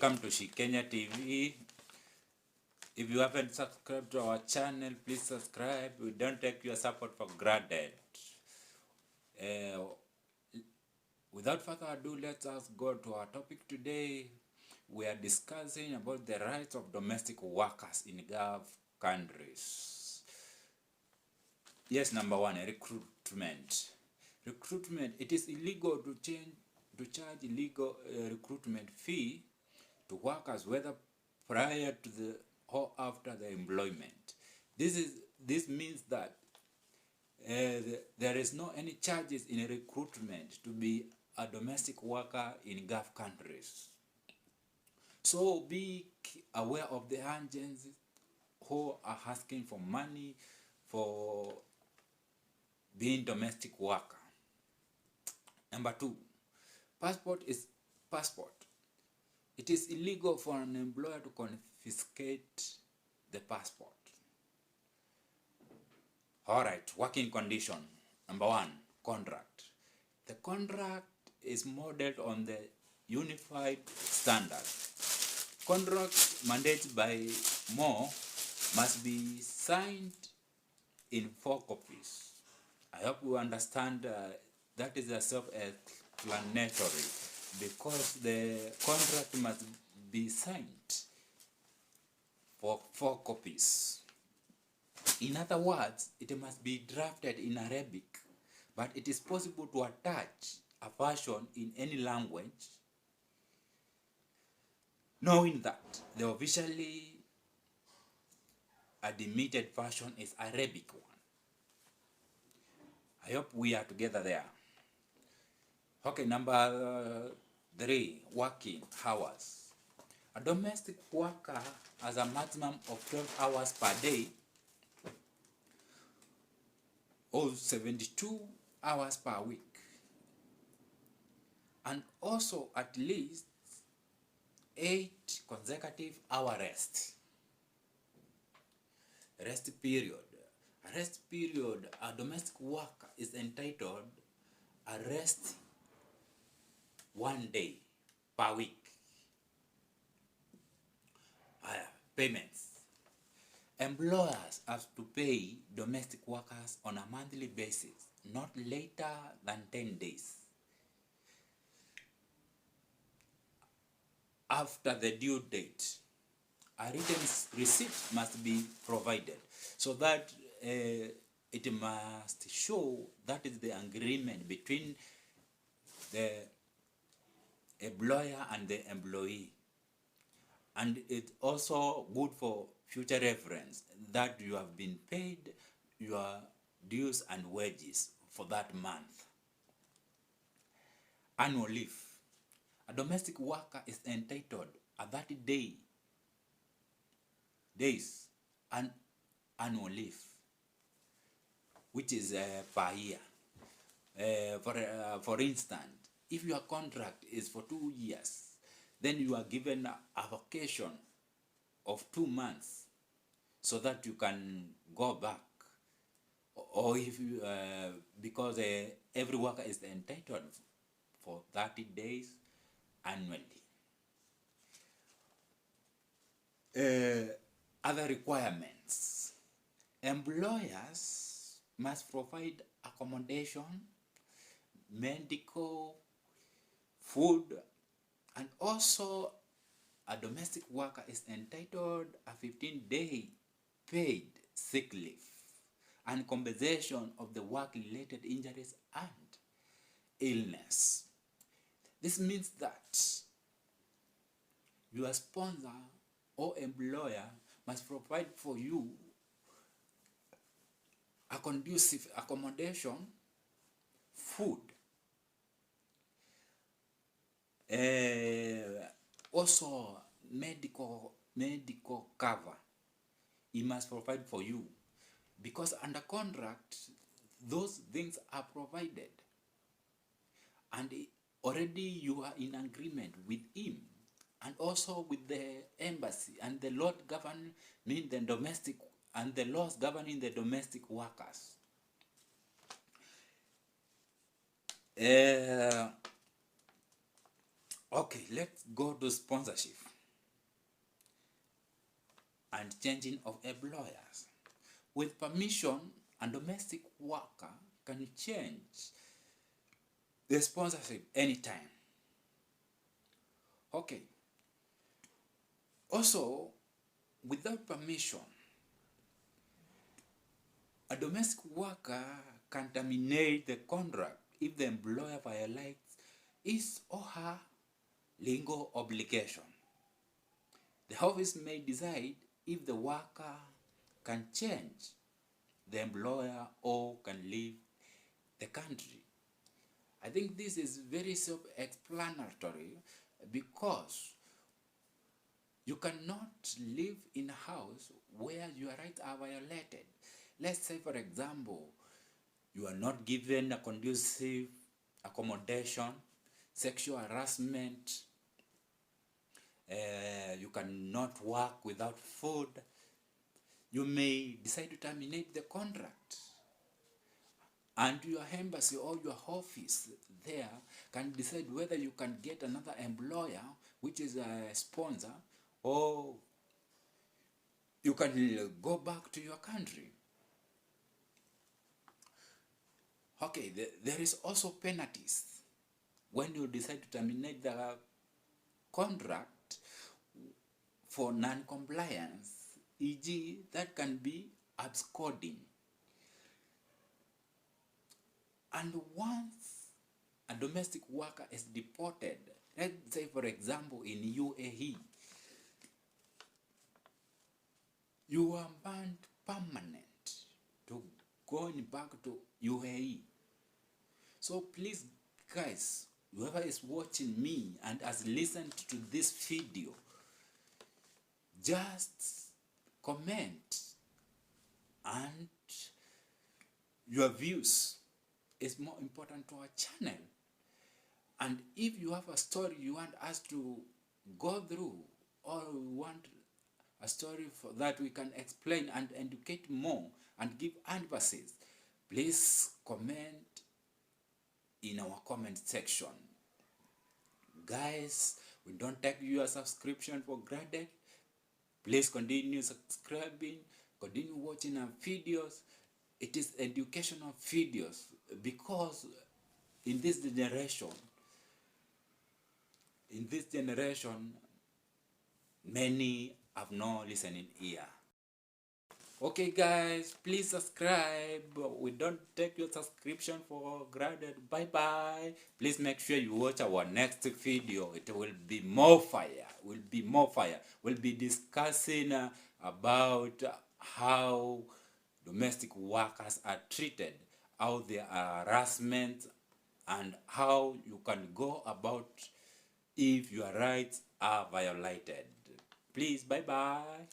Welcome to Shikenya TV. If you haven't subscribed to our channel, please subscribe. We don't take your support for granted. Without further ado, let us go to our topic today. We are discussing about the rights of domestic workers in Gulf countries. Yes, number one, recruitment. Recruitment. It is illegal to charge illegal recruitment fee to workers, whether prior to the or after the employment. This means that there is no any charges in recruitment to be a domestic worker in Gulf countries. So be aware of the agents who are asking for money for being domestic worker. Number two, passport. It is illegal for an employer to confiscate the passport. Alright, working condition. Number one, contract. The contract is modeled on the unified standard. Contracts mandated by MO must be signed in 4 copies. I hope you understand that is a self-explanatory, because the contract must be signed for 4 copies. In other words, it must be drafted in Arabic, but it is possible to attach a version in any language, knowing that the officially admitted version is Arabic one. I hope we are together there. Okay, number 3, working hours. A domestic worker has a maximum of 12 hours per day or 72 hours per week, and also at least 8 consecutive hour rest period. A rest period, a domestic worker is entitled a rest 1 day per week. Payments. Employers have to pay domestic workers on a monthly basis, not later than 10 days after the due date. A written receipt must be provided, so that it must show that is the agreement between the employer and the employee. And it's also good for future reference that you have been paid your dues and wages for that month. Annual leave. A domestic worker is entitled a 30 days and annual leave, which is per year. For instance, if your contract is for 2 years, then you are given a vacation of 2 months so that you can go back. Or if you, because every worker is entitled for 30 days annually. Other requirements. Employers must provide accommodation, medical, food, and also a domestic worker is entitled a 15-day paid sick leave and compensation of the work-related injuries and illness. This means that your sponsor or employer must provide for you a conducive accommodation, food, also medical cover. He must provide for you, because under contract those things are provided, and already you are in agreement with him and also with the embassy and the law governing the domestic and the laws governing the domestic workers. Okay, let's go to sponsorship. and changing of employers. With permission, a domestic worker can change the sponsorship anytime. Okay. Also, without permission, a domestic worker can terminate the contract if the employer violates his or her legal obligation. The office may decide if the worker can change the employer or can leave the country. I think this is very self-explanatory because you cannot live in a house where your rights are violated. Let's say, for example, you are not given a conducive accommodation, sexual harassment, you cannot work without food. You may decide to terminate the contract. And your embassy or your office there can decide whether you can get another employer, which is a sponsor, or you can go back to your country. Okay, there is also penalties when you decide to terminate the contract for non-compliance, e.g., that can be absconding. And once a domestic worker is deported, let's say for example in UAE, you are banned permanent to going back to UAE. So please guys, whoever is watching me and has listened to this video, just comment, and your views is more important to our channel. And if you have a story you want us to go through, or you want a story for that we can explain and educate more and give emphasis, please comment in our comment section. Guys, we don't take your subscription for granted. Please continue subscribing, continue watching our videos. It is educational videos, because in this generation, many have no listening ear. Okay guys, please subscribe. We don't take your subscription for granted. Bye bye. Please make sure you watch our next video. It will be more fire. We'll be discussing about how domestic workers are treated, how there are harassment, and how you can go about if your rights are violated. Please, bye bye.